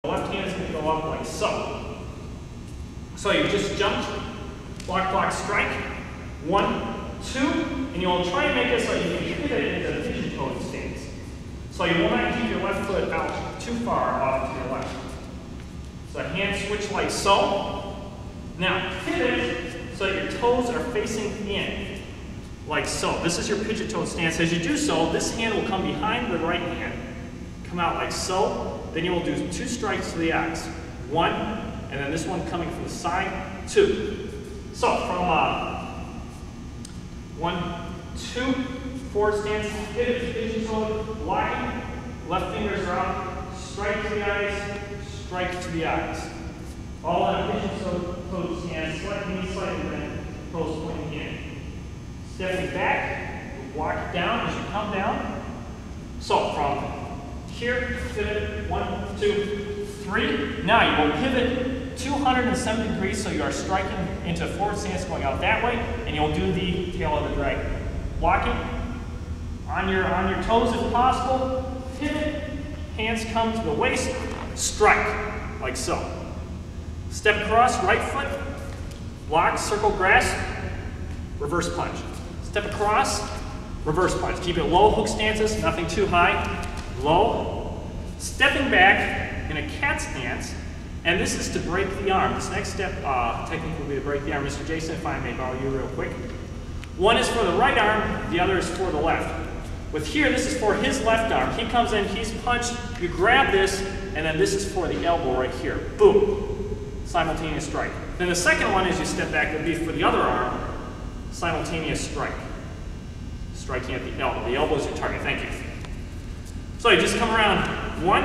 The left hand is going to go up like so. So you just jumped, block, block, strike. 1, 2, and you'll try and make it so you can pivot into the pigeon-toed stance. So you will not keep your left foot out too far off to your left. So hand switch like so. Now pivot so that your toes are facing in, like so. This is your pigeon-toed stance. As you do so, this hand will come behind the right hand, come out like so. Then you will do 2 strikes to the X. 1, and then this one coming from the side, 2. So from 1, 2, forward stance, pivot, pigeon-toed, blocking, left fingers are out, strike to the eyes, strike to the eyes. All in a pigeon-toed stance, slight knee, slightly bent, toes pointing in. Stepping back, walk down as you come down. So from here, pivot, 1, 2, 3. Now you will pivot 270 degrees, so you are striking into forward stance going out that way, and you'll do the tail of the dragon. Blocking on your toes if possible, pivot, hands come to the waist, strike, like so. Step across, right foot, block, circle, grasp, reverse punch. Step across, reverse punch. Keep it low, hook stances, nothing too high, low. Stepping back in a cat stance, and this is to break the arm. This next step technique will be to break the arm. Mr. Jason, if I may borrow you real quick. One is for the right arm, the other is for the left. With here, this is for his left arm. He comes in, he's punched, you grab this, and then this is for the elbow right here. Boom. Simultaneous strike. Then the second one is you step back, would be for the other arm, simultaneous strike. Striking at the elbow. The elbow is your target, thank you. So you just come around, 1,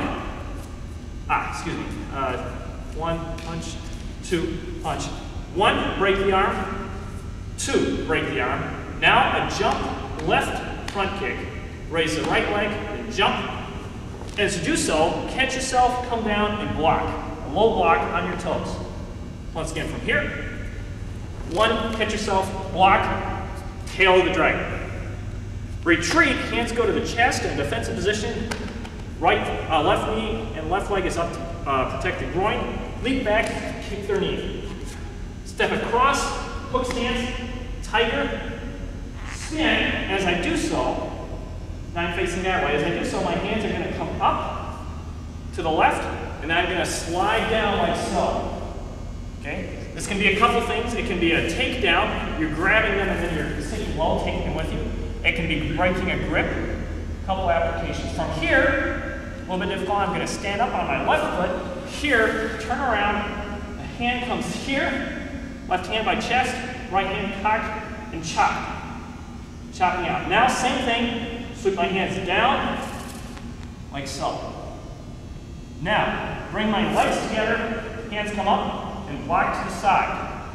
1, punch, 2, punch. 1, break the arm, 2, break the arm. Now a jump, left front kick. Raise the right leg, and jump. And as you do so, catch yourself, come down, and block. A low block on your toes. Once again from here. 1, catch yourself, block, tail of the dragon. Retreat, hands go to the chest in defensive position. Left knee and left leg is up to protect the groin. Leap back, kick their knee. Step across, hook stance, tiger, spin. As I do so, now I'm facing that way. As I do so, my hands are going to come up to the left, and then I'm going to slide down like so. Okay? This can be a couple things. It can be a takedown. You're grabbing them and then you're sitting low, taking them with you. It can be breaking a grip. A couple applications. From here, a little bit difficult. I'm going to stand up on my left foot. Here, turn around. The hand comes here. Left hand by chest. Right hand cock and chop. Chopping out. Now, same thing. Sweep my hands down like so. Now, bring my legs together. Hands come up and block to the side.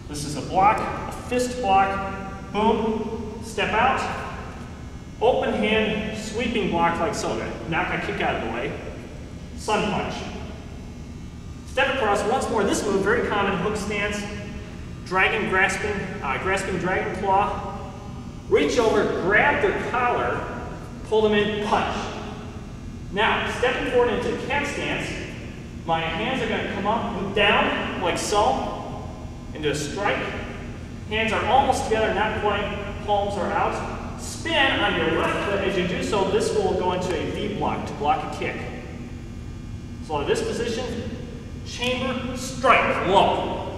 This is a block, a fist block. Boom. Step out, open hand, sweeping block like so. Knock a kick out of the way. Sun punch. Step across once more. This move, very common, hook stance, dragon grasping, grasping dragon claw. Reach over, grab their collar, pull them in, punch. Now, stepping forward into the cat stance, my hands are going to come up and down like so, into a strike. Hands are almost together, not quite. Palms are out. Spin on your left foot. As you do so, this will go into a V block to block a kick. So in this position, chamber, strike, low.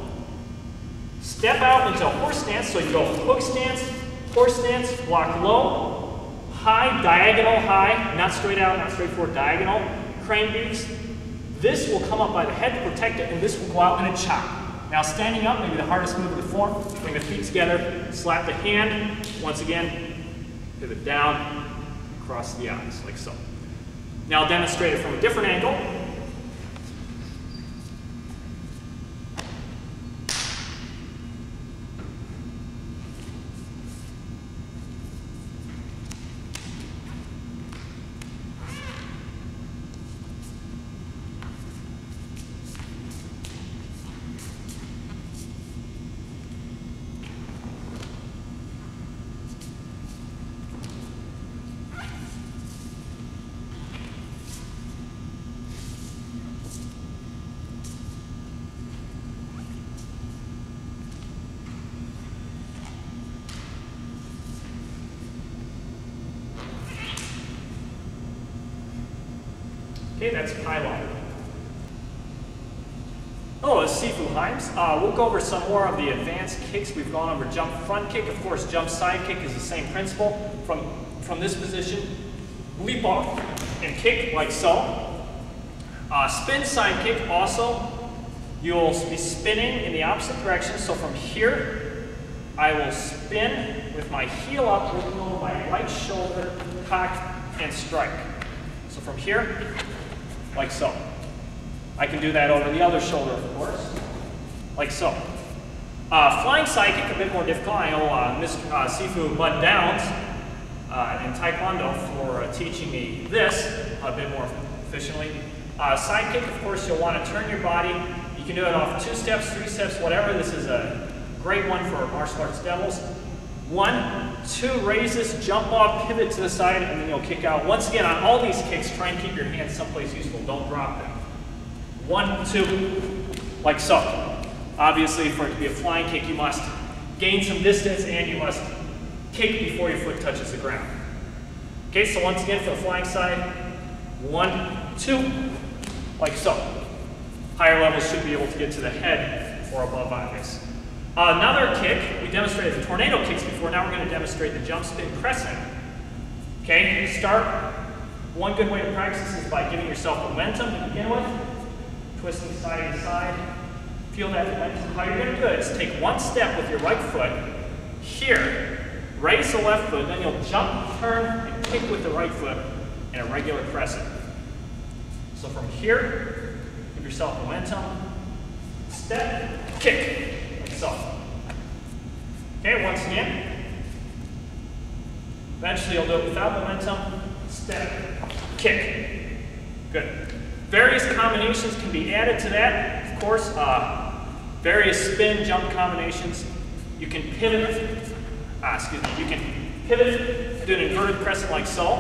Step out into a horse stance. So you go hook stance, horse stance, block low, high, diagonal, high, not straight out, not straight forward, diagonal, crane beaks. This will come up by the head to protect it, and this will go out in a chop. Now standing up, maybe the hardest move of the form, bring the feet together, slap the hand, once again, pivot down, across the eyes, like so. Now I'll demonstrate it from a different angle. Okay, that's pylon. Hello, it's Sifu Himes. We'll go over some more of the advanced kicks. We've gone over jump front kick. Of course, jump side kick is the same principle. From this position, leap off and kick like so. Spin side kick also. You'll be spinning in the opposite direction. So from here, I will spin with my heel up, looking over my right shoulder, cock, and strike. So from here, like so. I can do that over the other shoulder, of course, like so. Flying side kick, a bit more difficult. I know Mr. Sifu Bud Downs in Taekwondo for teaching me this a bit more efficiently. Side kick, of course, you'll want to turn your body. You can do it off 2 steps, 3 steps, whatever. This is a great one for martial arts devils. 1, 2, raise this, jump off, pivot to the side, and then you'll kick out. Once again, on all these kicks, try and keep your hands someplace useful. Don't drop them. 1, 2, like so. Obviously, for it to be a flying kick, you must gain some distance and you must kick before your foot touches the ground. Okay, so once again, for the flying side, 1, 2, like so. Higher levels should be able to get to the head or above obvious. Another kick, we demonstrated the tornado kicks before, now we're going to demonstrate the jump spin crescent. Okay, start. One good way to practice this is by giving yourself momentum to begin with. Twisting side to side. Feel that momentum. How you're going to do it is take one step with your right foot. Here, raise the left foot, then you'll jump, turn, and kick with the right foot in a regular crescent. So from here, give yourself momentum. Step, kick, like so. Okay, once again. Eventually you'll do it without momentum. Step, kick. Good. Various combinations can be added to that. Of course, various spin jump combinations. You can pivot, you can pivot, do an inverted crescent like so.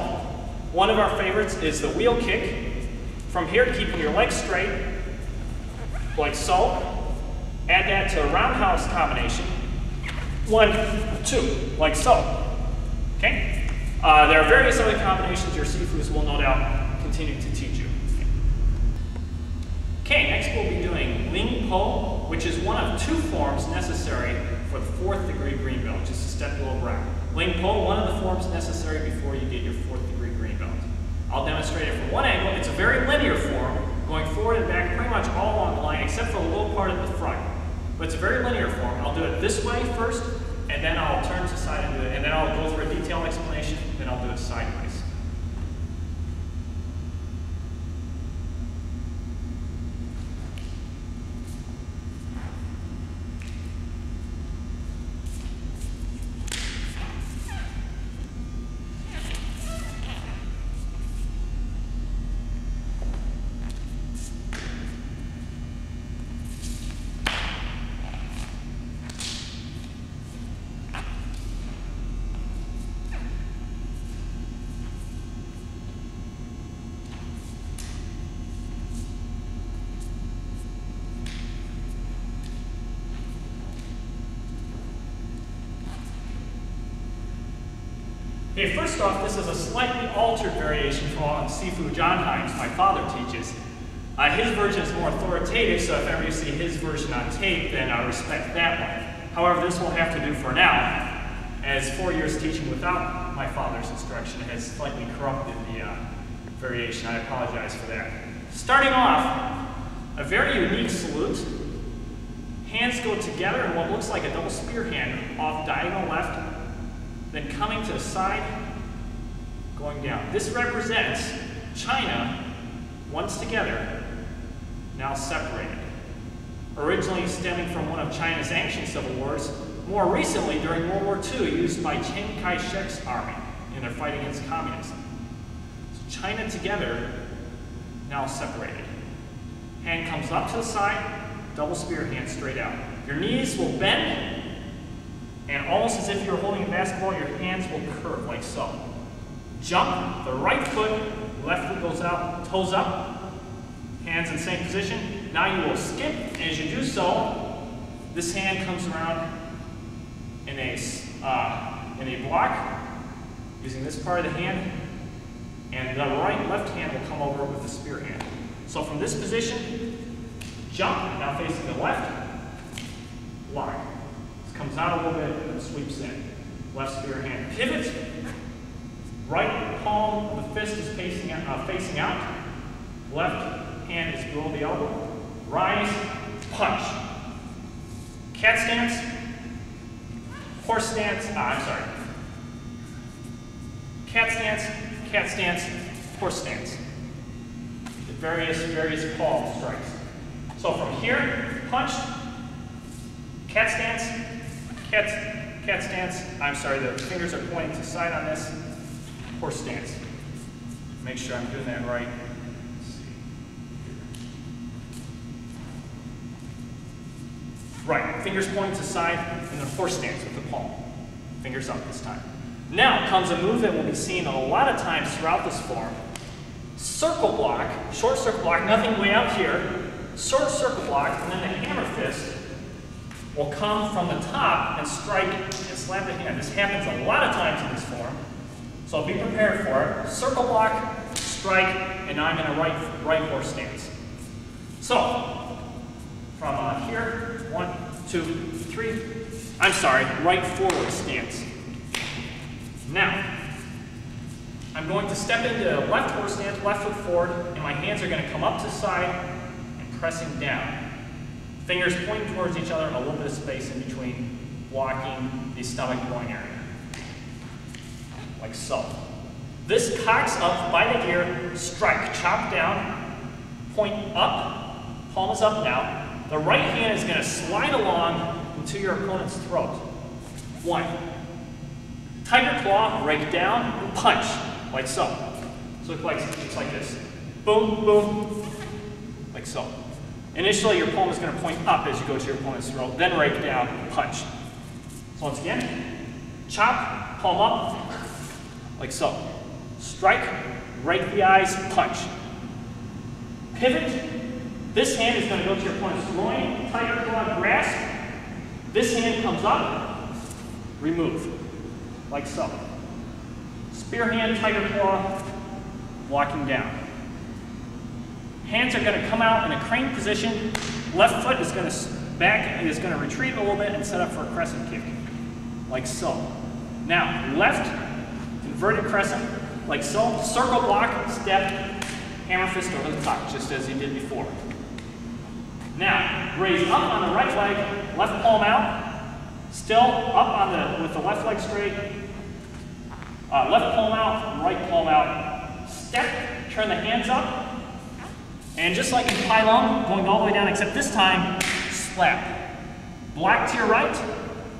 One of our favorites is the wheel kick. From here, keeping your legs straight, like so. Add that to a roundhouse combination. 1, 2, like so. Okay? There are various other combinations your Sifus will no doubt continue to teach you. Okay, next we'll be doing Ling Po, which is one of 2 forms necessary for the 4th degree green belt, just a step below brown. Ling Po, one of the forms necessary before you get your 4th degree green belt. I'll demonstrate it from one angle. It's a very linear form, going forward and back pretty much all along the line, except for the low part at the front. But it's a very linear form. I'll do it this way first, and then I'll turn to side and do it, and then I'll go through a detailed explanation, then I'll do it sideways. Okay, first off, this is a slightly altered variation from Sifu John Himes, my father teaches. His version is more authoritative, so if ever you see his version on tape, then I respect that one. However, this will have to do for now, as 4 years teaching without my father's instruction has slightly corrupted the variation. I apologize for that. Starting off, a very unique salute. Hands go together in what looks like a double spear hand off diagonal left, then coming to the side, going down. This represents China, once together, now separated. Originally stemming from one of China's ancient civil wars, more recently during World War II, used by Chiang Kai-shek's army in their fight against communism. So China together, now separated. Hand comes up to the side, double spear hand straight out. Your knees will bend, and almost as if you're holding a basketball, your hands will curve like so. Jump, the right foot, left foot goes out, toes up, hands in the same position. Now you will skip, and as you do so, this hand comes around in a block, using this part of the hand, and the left hand will come over with the spear hand. So from this position, jump, now facing the left, block. This comes out a little bit and sweeps in. Left spear hand, pivot. Right palm of the fist is facing out. Left hand is below the elbow. Rise, punch. Cat stance, horse stance, cat stance, horse stance. The various palm strikes. So from here, punched, cat stance, the fingers are pointing to the side on this, horse stance. Make sure I'm doing that right. Right, fingers pointing to the side, and then horse stance with the palm. Fingers up this time. Now comes a move that will be seen a lot of times throughout this form. Circle block, short circle block, nothing way out here. Short circle block, and then the hammer fist will come from the top and strike and slap the hand. This happens a lot of times in this form, so be prepared for it. Circle block, strike, and now I'm in a right horse stance. So, from here, 1, 2, 3, right forward stance. Now, I'm going to step into left horse stance, left foot forward, and my hands are going to come up to the side and pressing down. Fingers pointing towards each other, a little bit of space in between, blocking the stomach groin area. Like so. This cocks up by the ear, strike, chop down, point up, palm is up now. The right hand is going to slide along into your opponent's throat. 1. Tiger claw, rake down, and punch, like so. So it's like this. Boom, boom, like so. Initially, your palm is going to point up as you go to your opponent's throat, then rake down, punch. So once again, chop, palm up, like so. Strike, rake the eyes, punch. Pivot. This hand is going to go to your opponent's groin, tiger claw, grasp. This hand comes up, remove, like so. Spear hand, tiger claw, walking down. Hands are going to come out in a crane position. Left foot is going to retreat a little bit and set up for a crescent kick, like so. Now, left, inverted crescent, like so. Circle block, step, hammer fist over the top, just as you did before. Now, raise up on the right leg, left palm out, still up with the left leg straight, left palm out, right palm out, step, turn the hands up, and just like in pylon, going all the way down, except this time, slap. Block to your right,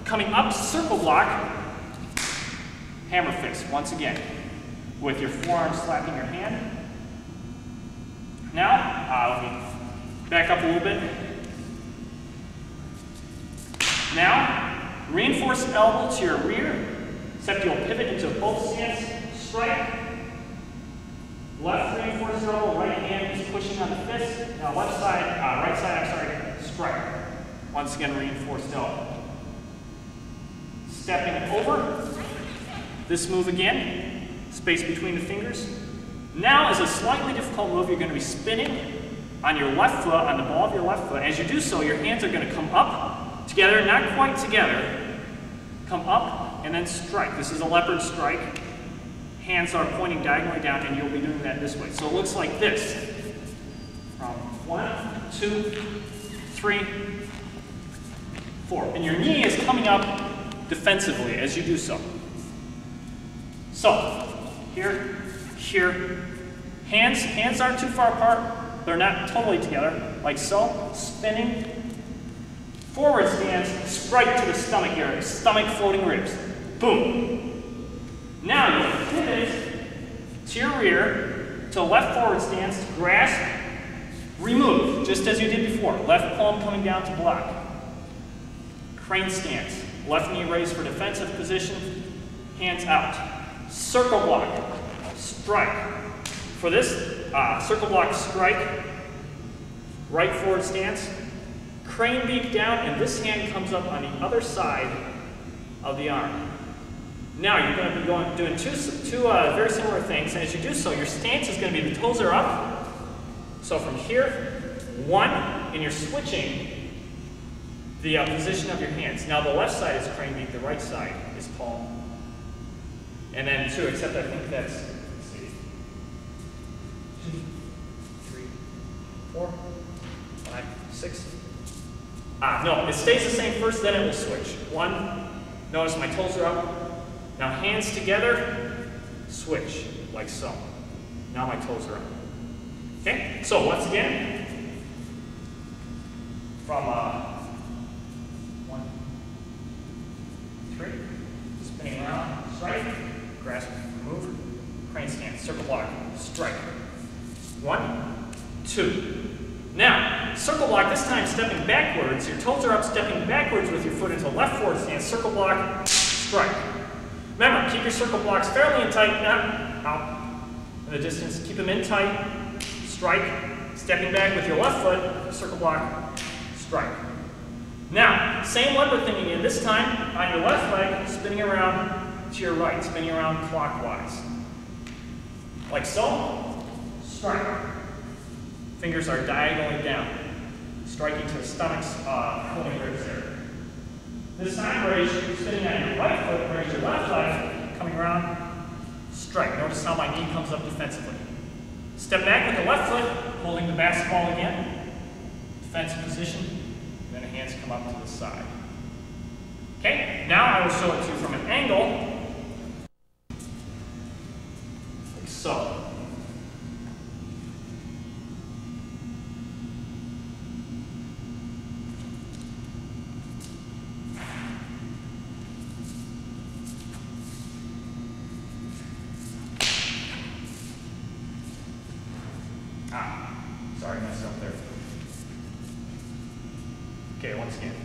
coming up, circle block, hammer fist, once again, with your forearm slapping your hand. Now, let me back up a little bit. Now, reinforce elbow to your rear, except you'll pivot into both stance, strike. Left reinforce elbow, right hand is pushing on the fist. Now right side, strike. Once again, reinforced elbow. Stepping over. This move again, space between the fingers. Now is a slightly difficult move. You're going to be spinning on your left foot, on the ball of your left foot. As you do so, your hands are going to come up together, not quite together. Come up and then strike. This is a leopard strike. Hands are pointing diagonally down, and you'll be doing that this way. So it looks like this. From 1, 2, 3, 4. And your knee is coming up defensively as you do so. So, here, here. Hands aren't too far apart. They're not totally together, like so. Spinning. Forward stance, strike to the stomach area. Stomach, floating ribs. Boom. Now you pivot to your rear, to left forward stance, grasp, remove, just as you did before. Left palm coming down to block. Crane stance, left knee raised for defensive position, hands out. Circle block, strike. For this circle block strike, right forward stance, crane beak down, and this hand comes up on the other side of the arm. Now you're going to be doing two very similar things, and as you do so, your stance is going to be the toes are up. So from here, 1, and you're switching the position of your hands. Now the left side is crane beat, the right side is palm. And then 2, except I think that's, let's see, 2, 3, 4, 5, 6. No, it stays the same first, then it will switch. 1, notice my toes are up. Now hands together, switch, like so. Now my toes are up. Okay, so once again, from 1, 3, spinning around, strike, grasp, move, crane stance, circle block, strike. 1, 2. Now, circle block, this time stepping backwards. Your toes are up, stepping backwards with your foot into left forward stance, circle block, strike. Remember, keep your circle blocks fairly in tight, out in the distance. Keep them in tight, strike, stepping back with your left foot, circle block, strike. Now, same lever thing again, this time on your left leg, spinning around to your right, spinning around clockwise. Like so, strike. Fingers are diagonally down, striking to the stomach's pulling ribs there. This time, raise, you're spinning on your right foot, raise your left leg, coming around, strike. Notice how my knee comes up defensively. Step back with the left foot, holding the basketball again, defensive position, then the hands come up to the side. Okay, now I will show it to you from an angle, like so. Sorry, messed up there. Okay, once again.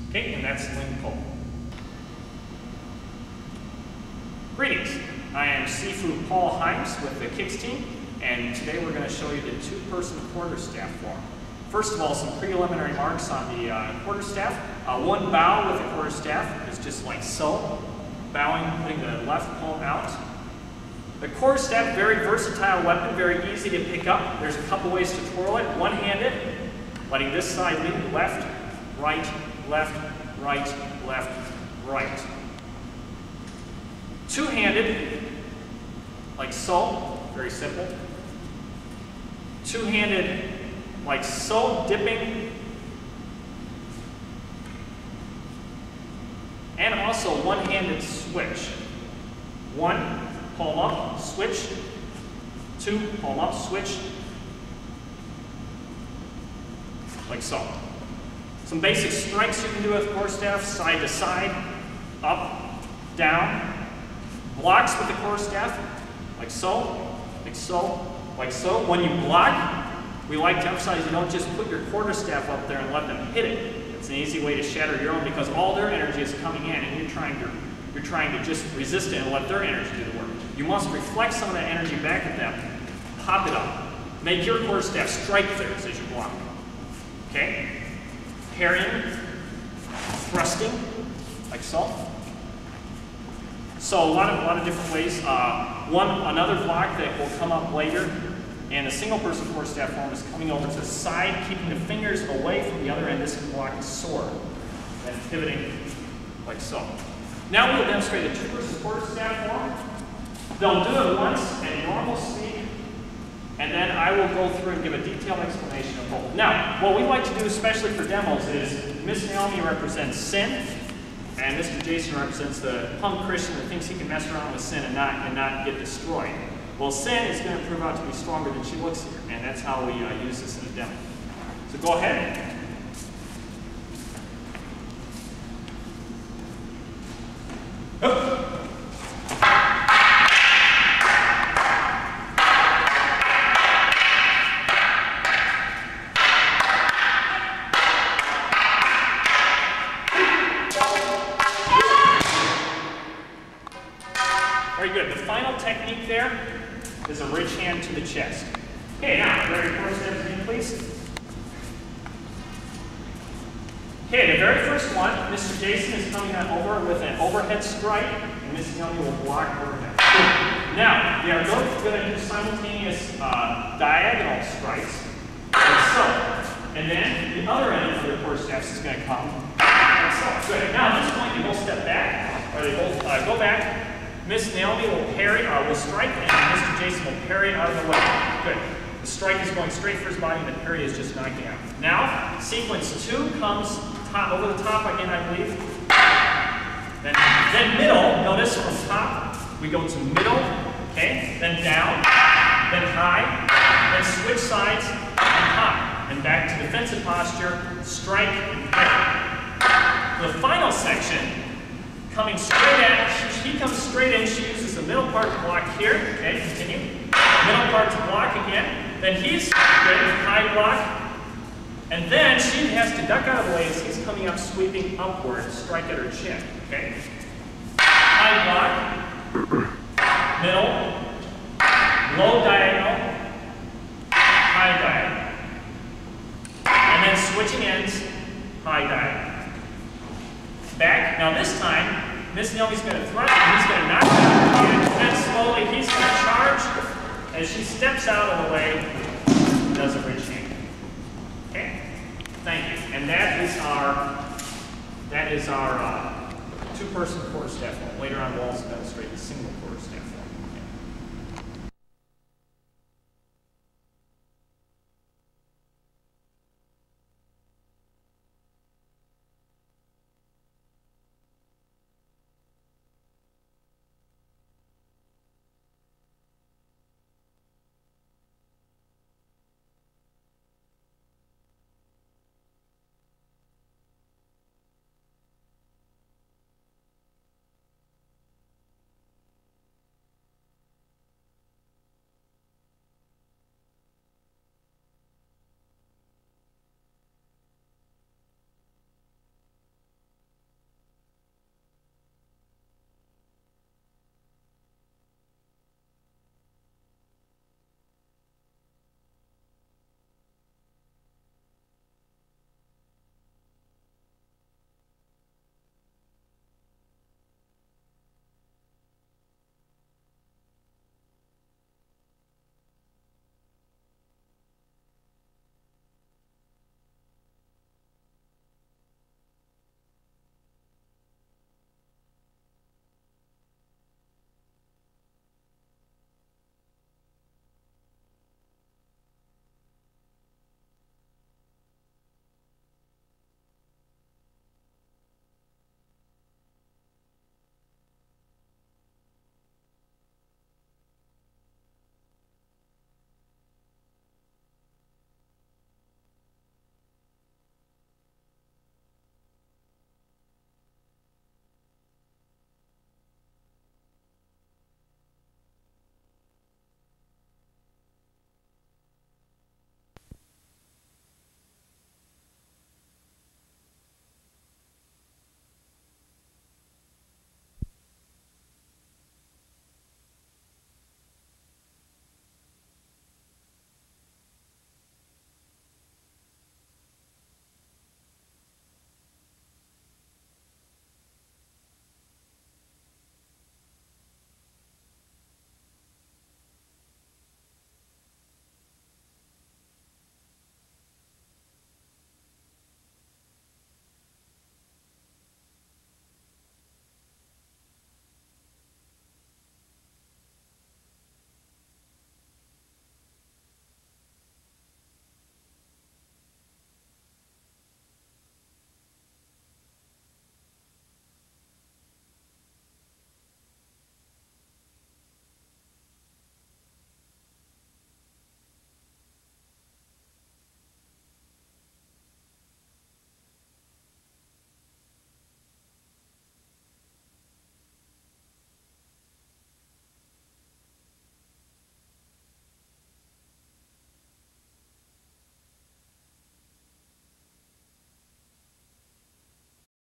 Okay, and that's Lynn Cole. Greetings, I am Sifu Paul Himes with the Kicks team, and today we're going to show you the 2-person quarterstaff form. First of all, some preliminary marks on the quarterstaff. One bow with the quarterstaff is just like so, bowing, putting the left palm out. The quarterstaff, very versatile weapon, very easy to pick up. There's a couple ways to twirl it. One-handed, letting this side lead, left, right, left, right, left, right. Two-handed, like so, very simple. Two-handed, like so, dipping. And also one-handed switch. 1, palm up, switch. 2, palm up, switch. Like so. Some basic strikes you can do with quarterstaff, side to side, up, down. Blocks with the quarterstaff, like so, like so, like so. When you block, we like to emphasize you don't just put your quarterstaff up there and let them hit it. It's an easy way to shatter your own because all their energy is coming in and you're trying to just resist it and let their energy do the work. You must reflect some of that energy back at them, pop it up. Make your quarterstaff strike theirs as you block. Okay? Parrying, thrusting, like so. So a lot of different ways. Another block that will come up later, and a single-person quarterstaff form is coming over to the side, keeping the fingers away from the other end. This can block the sword, and pivoting like so. Now we'll demonstrate a 2-person quarterstaff form. They'll do it once at normal speed, and then I will go through and give a detailed explanation of both. Now, what we like to do, especially for demos, is Miss Naomi represents Sin, And Mr. Jason represents the punk Christian that thinks he can mess around with sin and not get destroyed. Well, sin is going to prove out to be stronger than she looks here, and that's how we use this in the demo. So go ahead. Very good. The final technique there is a ridge hand to the chest. Okay, now, very first step in, please. Okay, the very first one, Mr. Jason is coming on over with an overhead strike, and Mrs. Young will block overhead. Now, we are both going to do simultaneous diagonal strikes, like so. And then the other end of the quarterstaffs is going to come, like so. Good. Now, at this point, they both step back, or they both go back. Miss Naomi will strike, and Mr. Jason will parry out of the way. Good. The strike is going straight for his body, and the parry is just knocking out. Now, sequence 2 comes over the top again, I believe. Then middle. Notice from top, we go to middle, okay? Then down, then high, then switch sides, and high. And back to defensive posture, strike, and parry. The final section, coming straight at, he comes straight in, she uses the middle part to block here, okay, continue. Middle part to block again, then he's good, high block, and then she has to duck out of the way as he's coming up, sweeping upward, strike at her chin, okay. High block, middle, low diagonal, high diagonal, and then switching ends, high diagonal. Back. Now this time, Miss Naomi's going to thrust and he's going to knock down, and then slowly he's going to charge as she steps out of the way and does a ridge hand. Okay? Thank you. And that is our two-person quarterstaff. Later on, we'll also demonstrate the single quarterstaff.